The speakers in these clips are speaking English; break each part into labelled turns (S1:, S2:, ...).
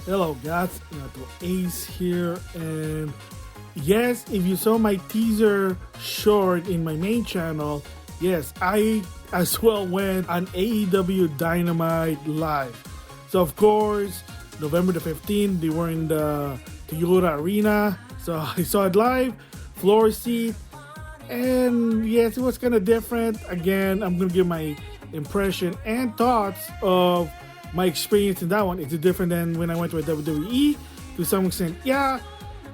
S1: Hello guys, NautoAis here, and yes, if you saw my teaser short in my main channel, yes, I as well went on AEW Dynamite live. So of course, November the 15th, they were in the Toyota Arena, so I saw it live, floor seat, and yes, it was kind of different. Again, I'm gonna give my impression and thoughts of my experience in that one. It's different than when I went to a WWE to some extent. Yeah,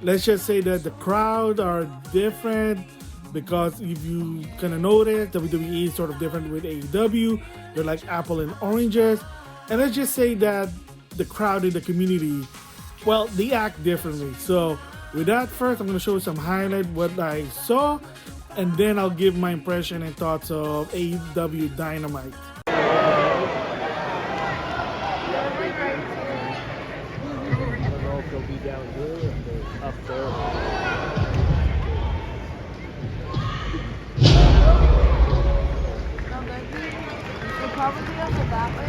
S1: let's just say that the crowd are different because if you kind of notice, WWE is sort of different with AEW. They're like apple and oranges. And let's just say that the crowd in the community, well, they act differently. So with that, first I'm going to show you some highlight what I saw, and then I'll give my impression and thoughts of AEW Dynamite.
S2: They'll be down here and they're up there.
S3: They'll probably be on the back way.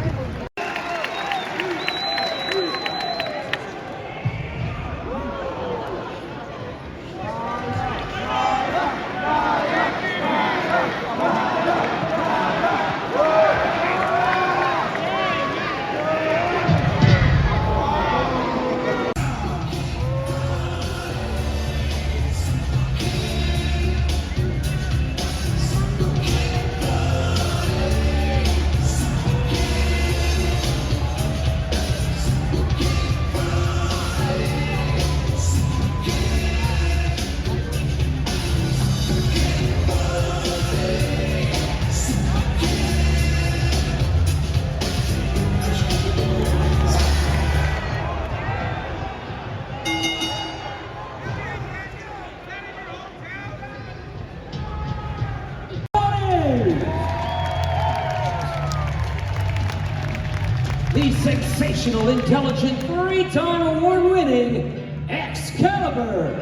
S4: The sensational, intelligent, three-time award-winning Excalibur.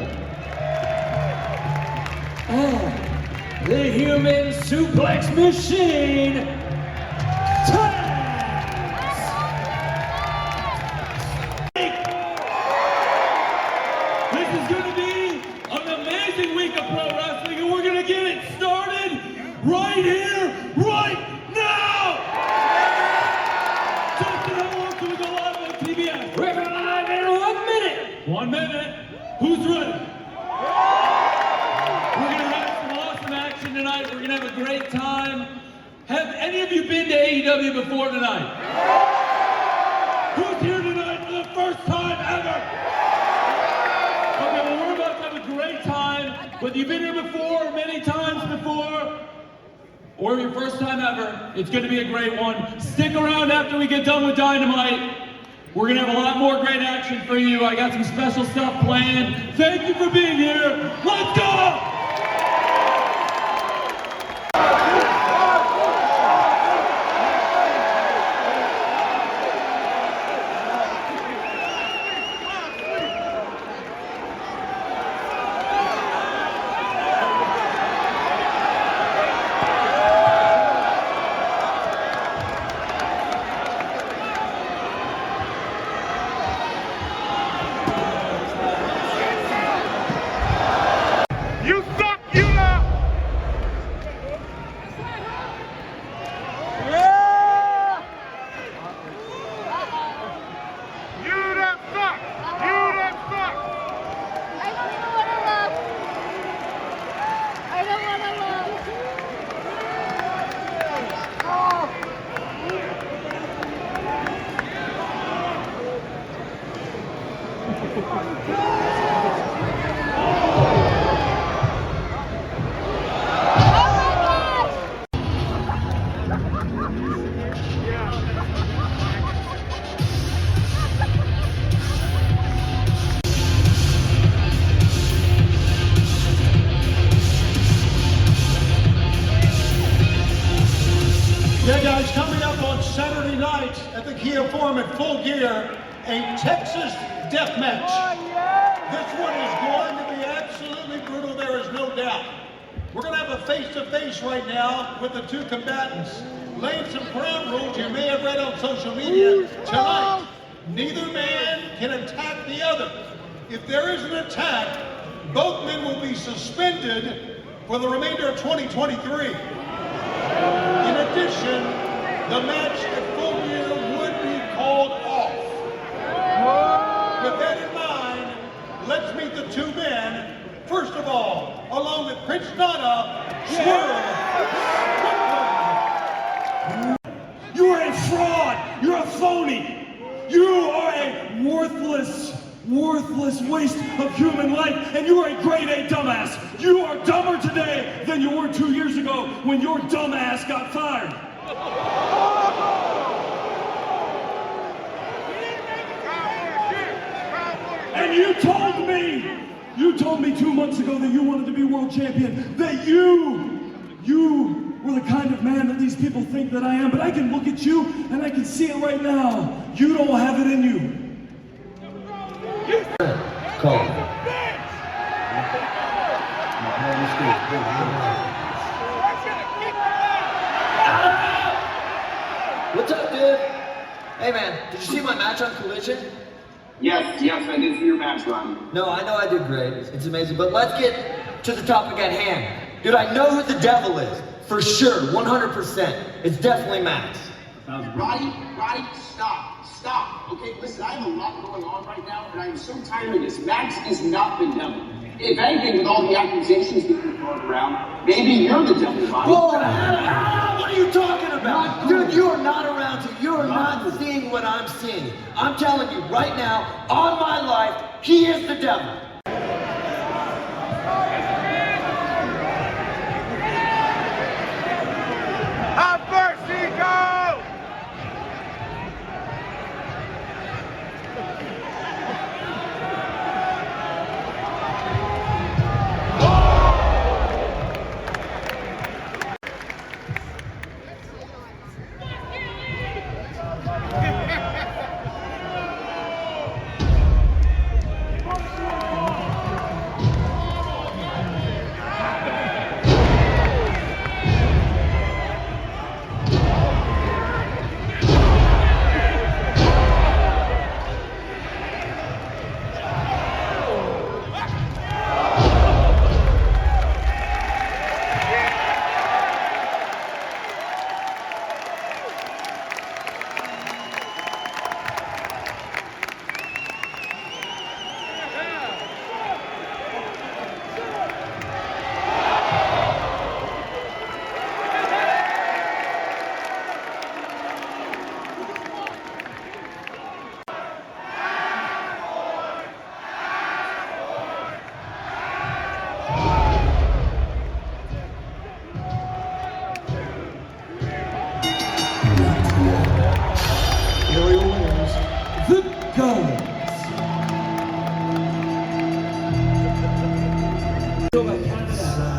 S4: And the human suplex machine,
S5: This is going to be an amazing week of pro wrestling, and we're going to get it started right here, right now! Justin, how long can we go live on TBS?
S4: we're going live in 1 minute.
S5: 1 minute. Who's ready? We're going to have some awesome action tonight. We're going to have a great time. Have any of you been to AEW before tonight? Who's here tonight for the first time ever? Okay, well, we're about to have a great time. Whether you've been here before, many times before, or your first time ever, it's going to be a great one. Stick around after we get done with Dynamite. We're going to have a lot more great action for you. I got some special stuff planned. Thank you for being here. Let's go!
S6: You suck, you know!
S3: Yeah!
S6: You that suck! You that suck!
S3: I don't even want to laugh. I don't want to laugh.
S7: Yeah, guys, coming up on Saturday night at the Kia Forum at Full Gear, a Texas death match. This one is going to be absolutely brutal, there is no doubt. We're going to have a face-to-face right now with the two combatants. Laying some ground rules you may have read on social media tonight. Neither man can attack the other. If there is an attack, both men will be suspended for the remainder of 2023. In addition, the match at Full Gear would be called off. With that in mind, let's meet the two men. First of all, along with Prince Nana, Swerve.
S5: You are a fraud. You're a phony. You are a worthless waste of human life, and you are a grade A dumbass. You are dumber today than you were 2 years ago when your dumbass got fired. And you told me 2 months ago that you wanted to be world champion, that you were the kind of man that these people think that I am, but I can look at you and I can see it right now. You don't have it in you.
S8: Call. What's up, dude? Hey, man, did you see my match on Collision?
S9: Yes, I did see your match run.
S8: No, I know I did great. It's amazing. But let's get to the topic at hand. Dude, I know who the devil is. For sure, 100%. It's definitely Max.
S9: Roddy, stop. Okay, listen, I have a lot going on right now, and I am so tired of this. Max is not the devil. If anything, with all the accusations that you're throwing around, maybe you're the devil, Roddy.
S8: Whoa, what are you talking about? Dude, you are not around here. You are not seeing what I'm seeing. I'm telling you right now, on my life, he is the devil.
S6: Have mercy, go!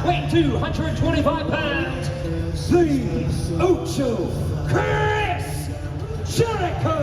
S4: Weighing 225 pounds, the Ocho Chris Jericho.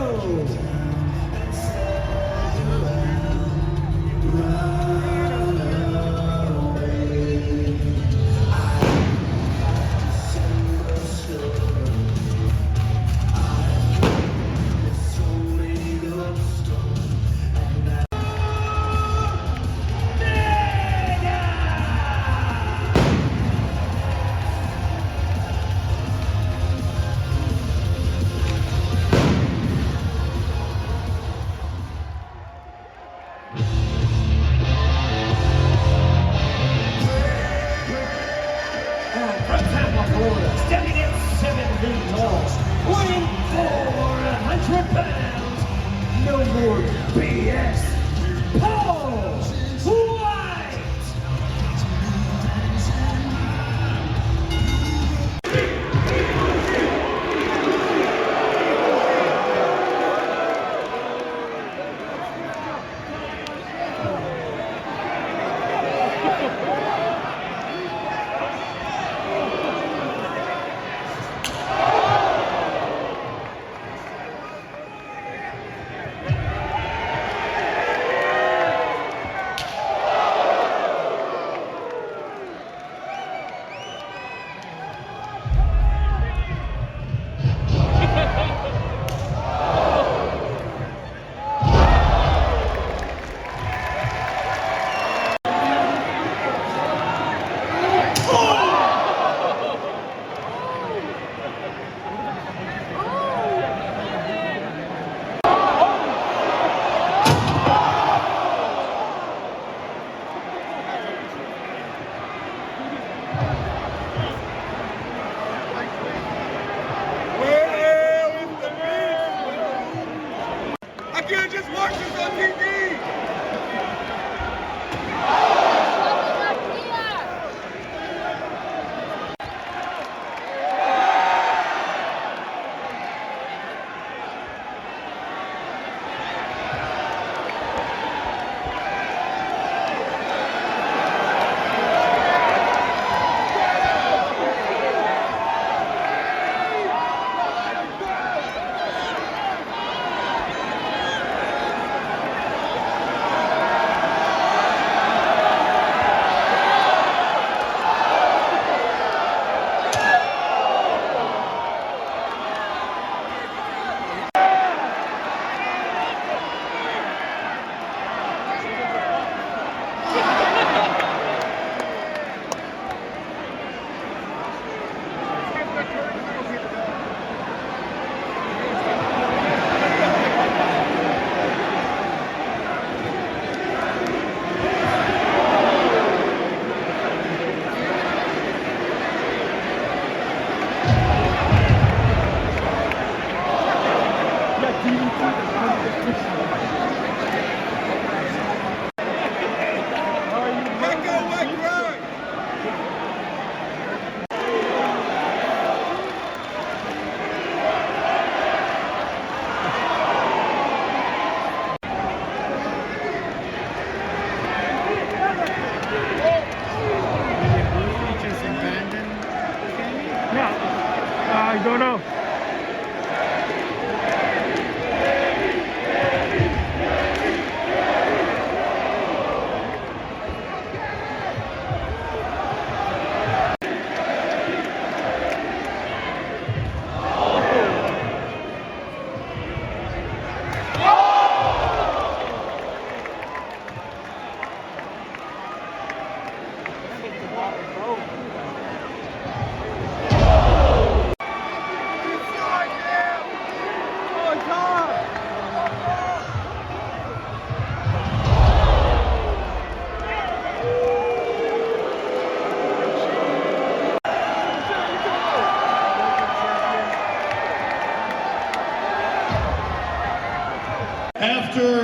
S4: Standing at 7 feet tall, weighing 400 pounds. No more BS. Paul White.
S6: don't know.
S10: After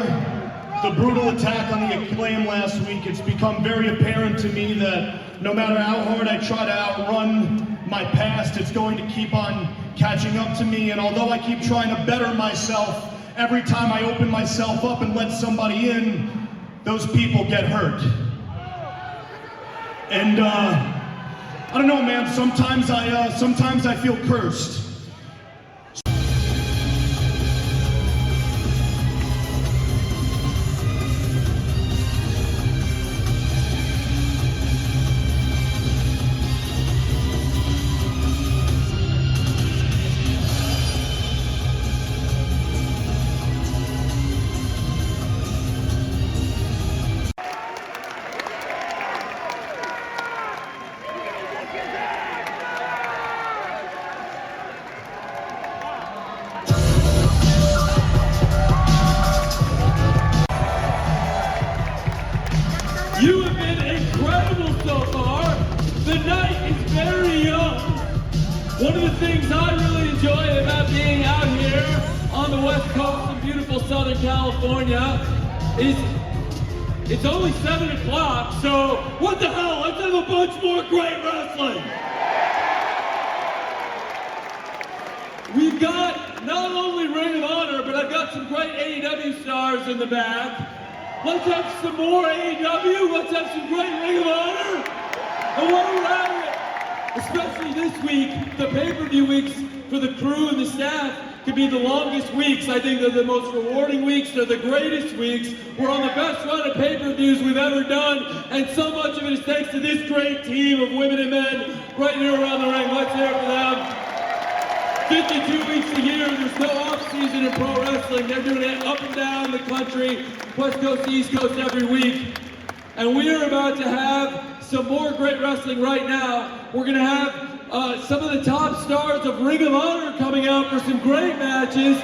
S10: the brutal attack on the Acclaim last week, it's become very apparent to me that no matter how hard I try to outrun my past, it's going to keep on catching up to me. And although I keep trying to better myself, every time I open myself up and let somebody in, those people get hurt. And I don't know, man, sometimes I feel cursed.
S5: You have been incredible so far. The night is very young. One of the things I really enjoy about being out here on the West Coast in beautiful Southern California is it's only 7 o'clock, so what the hell? Let's have a bunch more great wrestling. We've got not only Ring of Honor, but I've got some great AEW stars in the back. Let's have some more AEW. Let's have some great Ring of Honor. And while we're at it, especially this week, the pay-per-view weeks for the crew and the staff could be the longest weeks. I think they're the most rewarding weeks. They're the greatest weeks. We're on the best run of pay-per-views we've ever done. And so much of it is thanks to this great team of women and men right here around the ring. Let's hear it for them. 52 weeks a year, there's no off-season in pro wrestling. They're doing it up and down the country, West Coast to East Coast every week. And we are about to have some more great wrestling right now. We're gonna have some of the top stars of Ring of Honor coming out for some great matches.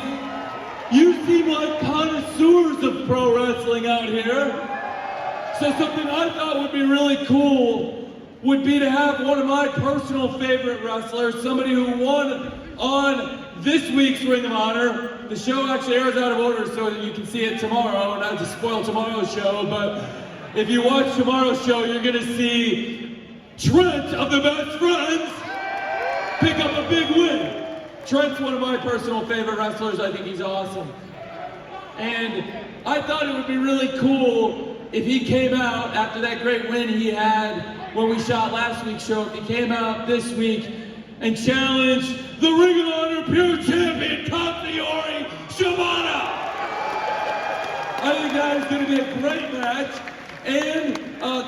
S5: You seem like connoisseurs of pro wrestling out here. So something I thought would be really cool would be to have one of my personal favorite wrestlers, somebody who won on this week's Ring of Honor. The show actually airs out of order so that you can see it tomorrow, not to spoil tomorrow's show, but if you watch tomorrow's show, you're gonna see Trent of the Best Friends pick up a big win. Trent's one of my personal favorite wrestlers. I think he's awesome. And I thought it would be really cool if he came out after that great win he had when we shot last week's show, if he came out this week and challenged the Ring of Honor Pure Champion, Katsuyori Shibata. I think that is going to be a great match. And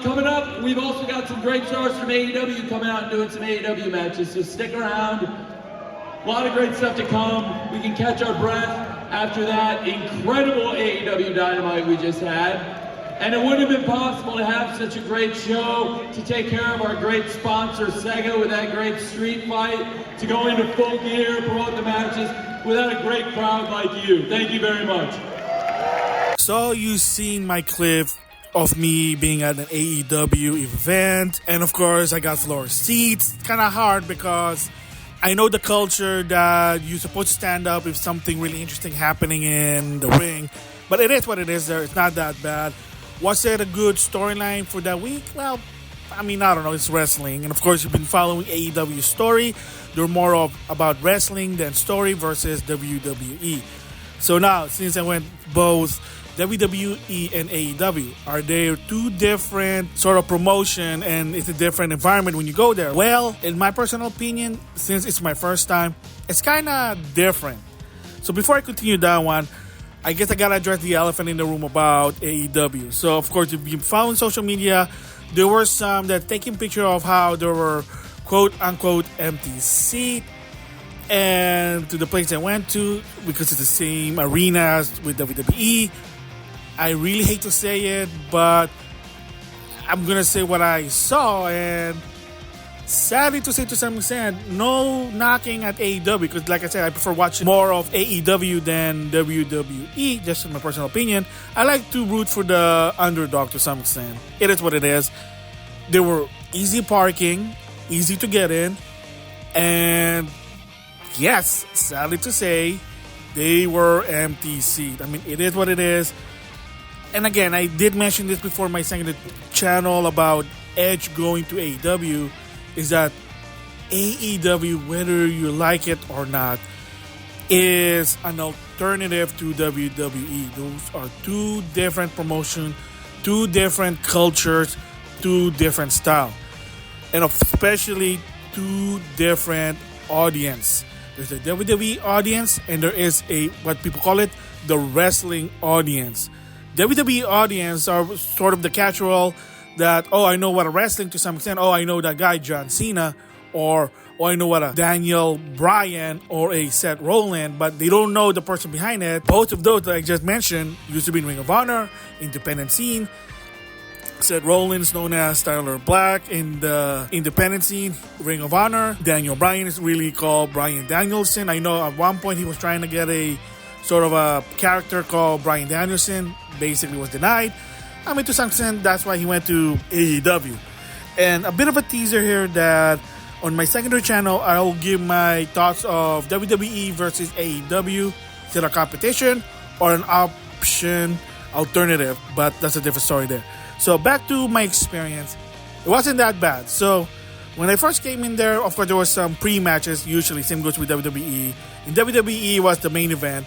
S5: coming up, we've also got some great stars from AEW coming out and doing some AEW matches, so stick around. A lot of great stuff to come. We can catch our breath after that incredible AEW Dynamite we just had. And it wouldn't have been possible to have such a great show, to take care of our great sponsor, Sega, with that great street fight, to go into full gear, promote the matches, without a great crowd like you. Thank you very much.
S1: So you've seen my clip of me being at an AEW event, and of course I got floor seats. It's kind of hard because I know the culture that you're supposed to stand up if something really interesting happening in the ring, but it is what it is there. It's not that bad. Was it a good storyline for that week? Well, I mean, I don't know. It's wrestling. And of course, you've been following AEW's story. They're more about wrestling than story versus WWE. So now, since I went both WWE and AEW, are there two different sort of promotion and it's a different environment when you go there? Well, in my personal opinion, since it's my first time, it's kind of different. So before I continue that one, I guess I gotta address the elephant in the room about AEW. So of course, if you found social media, there were some that taking picture of how there were quote unquote empty seat and to the place I went to because it's the same arena as with WWE. I really hate to say it, but I'm gonna say what I saw, and sadly to say to some extent, no knocking at AEW because, like I said, I prefer watching more of AEW than WWE. Just in my personal opinion, I like to root for the underdog to some extent. It is what it is. There were easy parking, easy to get in, and yes, sadly to say, they were empty seat. I mean, it is what it is. And again, I did mention this before my second channel about Edge going to AEW, is that AEW, whether you like it or not, is an alternative to WWE. Those are two different promotions, two different cultures, two different styles, and especially two different audience. There's a WWE audience and there is a, what people call it, the wrestling audience. WWE audience are sort of the casual that, oh, I know what a wrestling to some extent. Oh, I know that guy John Cena, or oh, I know what a Daniel Bryan or a Seth Rollins, but they don't know the person behind it. Both of those that I just mentioned used to be in Ring of Honor, independent scene. Seth Rollins known as Tyler Black in the independent scene, Ring of Honor. Daniel Bryan is really called Bryan Danielson. I know at one point he was trying to get a sort of a character called Bryan Danielson, basically was denied. I mean, to some extent, that's why he went to AEW. And a bit of a teaser here that on my secondary channel, I'll give my thoughts of WWE versus AEW. Is it a competition or an option alternative? But that's a different story there. So back to my experience. It wasn't that bad. So when I first came in there, of course, there was some pre-matches. Usually, same goes with WWE. In WWE was the main event.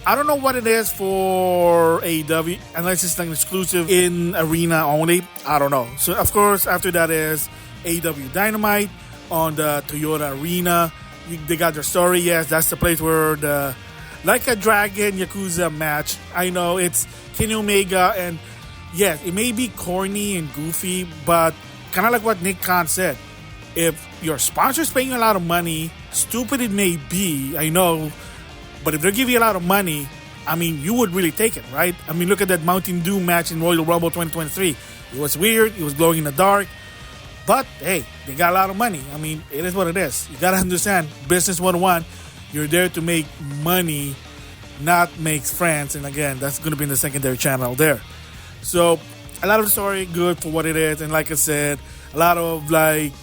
S1: I don't know what it is for AEW, unless it's an exclusive in arena only. I don't know. So, of course, after that is AEW Dynamite on the Toyota Arena. They got their story. Yes, that's the place where the Like a Dragon Yakuza match. I know it's Kenny Omega, and yes, it may be corny and goofy, but kind of like what Nick Khan said. If your sponsor's paying you a lot of money, stupid it may be, I know, but if they give you a lot of money, I mean, you would really take it, right? I mean, look at that Mountain Dew match in Royal Rumble 2023. It was weird. It was glowing in the dark. But, hey, they got a lot of money. I mean, it is what it is. You got to understand, business 101, you're there to make money, not make friends. And again, that's going to be in the secondary channel there. So, a lot of the story, good for what it is. And like I said, a lot of, like,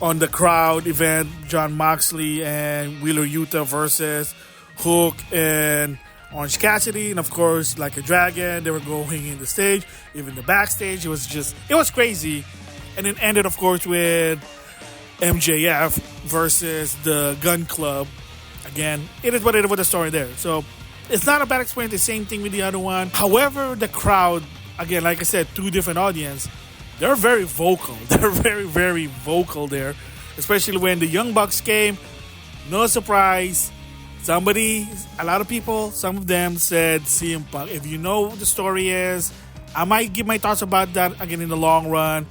S1: on the crowd event, John Moxley and Wheeler Yuta versus Hook and Orange Cassidy, and of course, Like a Dragon, they were going in the stage, even the backstage. It was crazy. And it ended, of course, with MJF versus the Gun Club. Again, it is what it is with the story there. So it's not a bad experience. The same thing with the other one. However, the crowd, again, like I said, two different audience. They're very vocal. They're very, very vocal there, especially when the Young Bucks came. No surprise. A lot of people, some of them said CM Punk. If you know what the story is, I might give my thoughts about that again in the long run.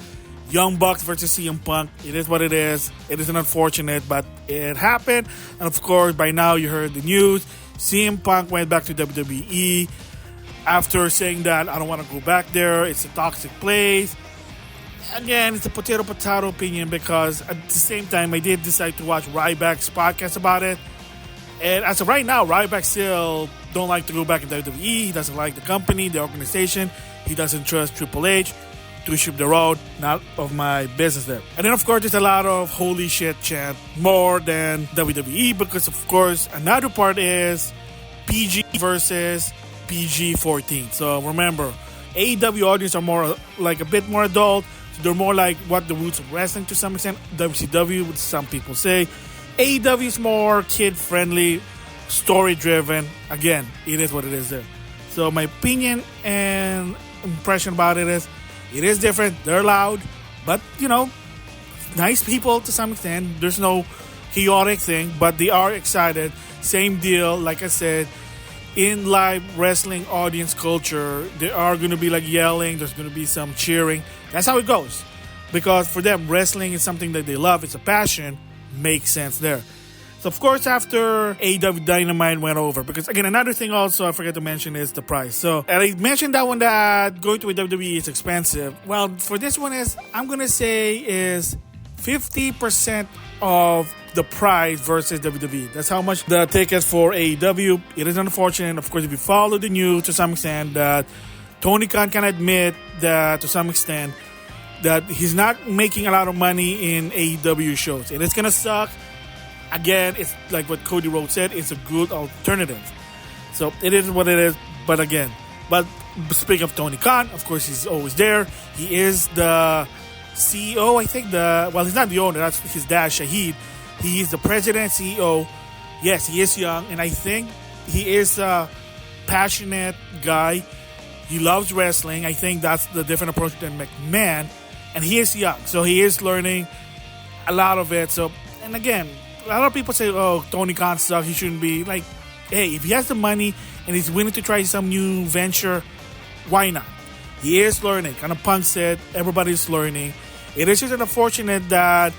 S1: Young Bucks versus CM Punk. It is what it is. It is unfortunate, but it happened. And of course, by now you heard the news. CM Punk went back to WWE after saying that, I don't want to go back there. It's a toxic place. Again, it's a potato opinion because at the same time, I did decide to watch Ryback's podcast about it. And as of right now, Ryback still don't like to go back in WWE. He doesn't like the company, the organization. He doesn't trust Triple H to ship the road. Not of my business there. And then, of course, there's a lot of holy shit chant more than WWE because, of course, another part is PG versus PG-14. So remember, AEW audience are more like a bit more adult. So they're more like what the roots of wrestling to some extent. WCW, would some people say. AEW is more kid-friendly, story driven. Again, it is what it is there. So my opinion and impression about it is different. They're loud, but nice people to some extent. There's no chaotic thing, but they are excited. Same deal, like I said, in live wrestling audience culture, they are going to be like yelling. There's going to be some cheering. That's how it goes. Because for them, wrestling is something that they love. It's a passion. Makes sense there. So, of course, after AEW Dynamite went over, because, again, another thing also I forgot to mention is the price. So, and I mentioned that one that going to a WWE is expensive. Well, for this one I'm going to say is 50% of the price versus WWE. That's how much the tickets for AEW. It is unfortunate, of course, if you follow the news to some extent, that Tony Khan can admit that to some extent that he's not making a lot of money in AEW shows. And it's going to suck. Again, it's like what Cody Rhodes said, it's a good alternative. So it is what it is. But again, speaking of Tony Khan, of course, he's always there. He is the CEO, I think. He's not the owner. That's his dad, Shahid. He is the president, CEO. Yes, he is young. And I think he is a passionate guy. He loves wrestling. I think that's the different approach than McMahon. And he is young. So he is learning a lot of it. So, and again, a lot of people say, oh, Tony Khan sucks. He shouldn't be. Like, hey, if he has the money and he's willing to try some new venture, why not? He is learning. Kind of Punk said, everybody's learning. It is just unfortunate that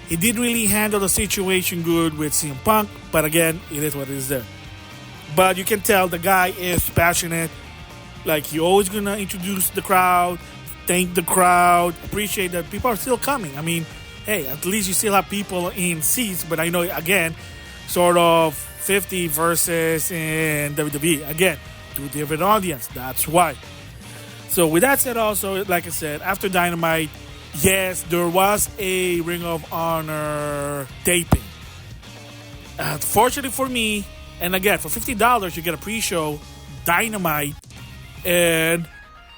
S1: he didn't really handle the situation good with CM Punk. But again, it is what it is there. But you can tell the guy is passionate. Like, he always going to introduce the crowd, thank the crowd, appreciate that people are still coming. I mean, hey, at least you still have people in seats, but I know, again, sort of 50 versus in WWE. Again, two different audience. That's why. So with that said also, like I said, after Dynamite, yes, there was a Ring of Honor taping. Fortunately for me, and again, for $50, you get a pre-show, Dynamite, and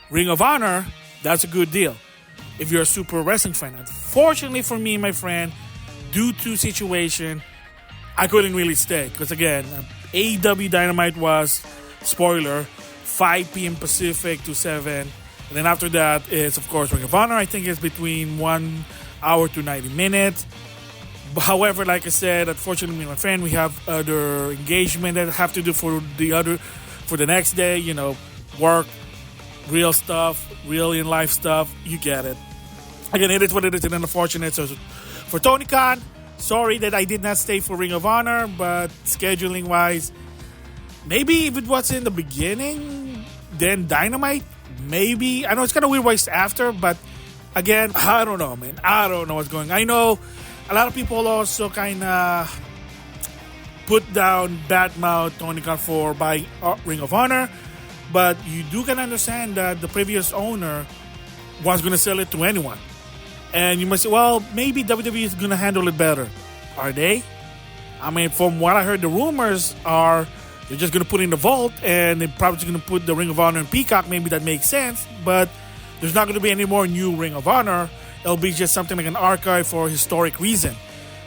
S1: Ring of Honor. That's a good deal if you're a super wrestling fan. Unfortunately for me, my friend, due to situation, I couldn't really stay. Because again, AEW Dynamite was, spoiler, 5 p.m. Pacific to 7. And then after that, it's of course Ring of Honor. I think it's between 1 hour to 90 minutes. But however, like I said, unfortunately, me and my friend, we have other engagement that I have to do for the next day. Work, real stuff, real in life stuff. You get it. Again, it is what it is, and unfortunate. So for Tony Khan, sorry that I did not stay for Ring of Honor, but scheduling wise, maybe if it was in the beginning, then Dynamite, maybe. I know it's kind of weird why it's after, but again, I don't know, man. I don't know what's going on. I know a lot of people also kind of put down, badmouth Tony Khan for buying Ring of Honor. But you do can understand that the previous owner was going to sell it to anyone. And you must say, well, maybe WWE is going to handle it better. Are they? I mean, from what I heard, the rumors are they're just going to put it in the vault and they're probably just going to put the Ring of Honor in Peacock. Maybe that makes sense. But there's not going to be any more new Ring of Honor. It'll be just something like an archive for historic reason.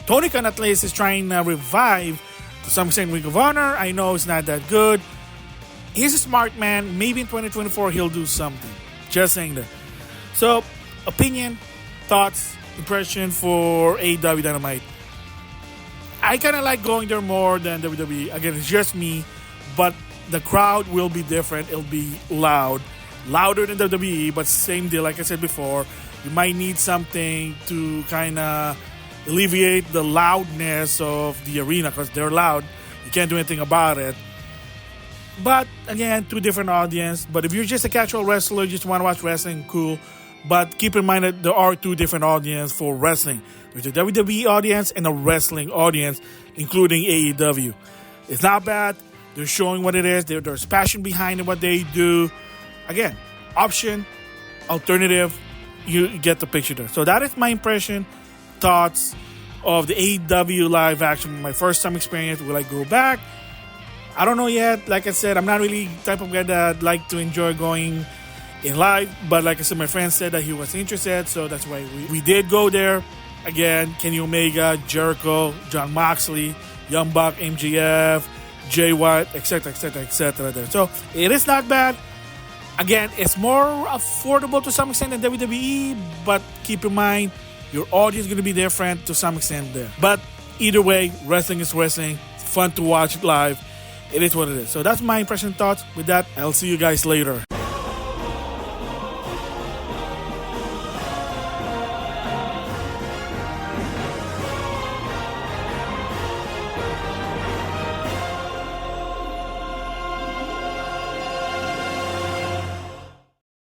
S1: Tony Khan at least is trying to revive to some extent Ring of Honor. I know it's not that good. He's a smart man. Maybe in 2024 he'll do something. Just saying that. So, opinion, thoughts, impression for AEW Dynamite. I kind of like going there more than WWE. Again, it's just me. But the crowd will be different. It'll be loud. Louder than WWE, but same deal. Like I said before, you might need something to kind of alleviate the loudness of the arena because they're loud. You can't do anything about it. But again, two different audience. But if you're just a casual wrestler, you just want to watch wrestling, cool. But keep in mind that there are two different audiences for wrestling. There's a WWE audience and a wrestling audience, including AEW. It's not bad. They're showing what it is. There's passion behind what they do. Again, option, alternative, you get the picture there. So that is my impression, thoughts of the AEW live action. My first time experience. Will I go back? I don't know yet. Like I said, I'm not really the type of guy that like to enjoy going in live. But like I said, my friend said that he was interested. So that's why we did go there. Again, Kenny Omega, Jericho, John Moxley, Young Buck, MJF, Jay White, etc., etc., etc. there. So it is not bad. Again, it's more affordable to some extent than WWE, but keep in mind, your audience is going to be different to some extent there. But either way, wrestling is wrestling. It's fun to watch it live. It is what it is. So that's my impression and thoughts. With that, I'll see you guys later.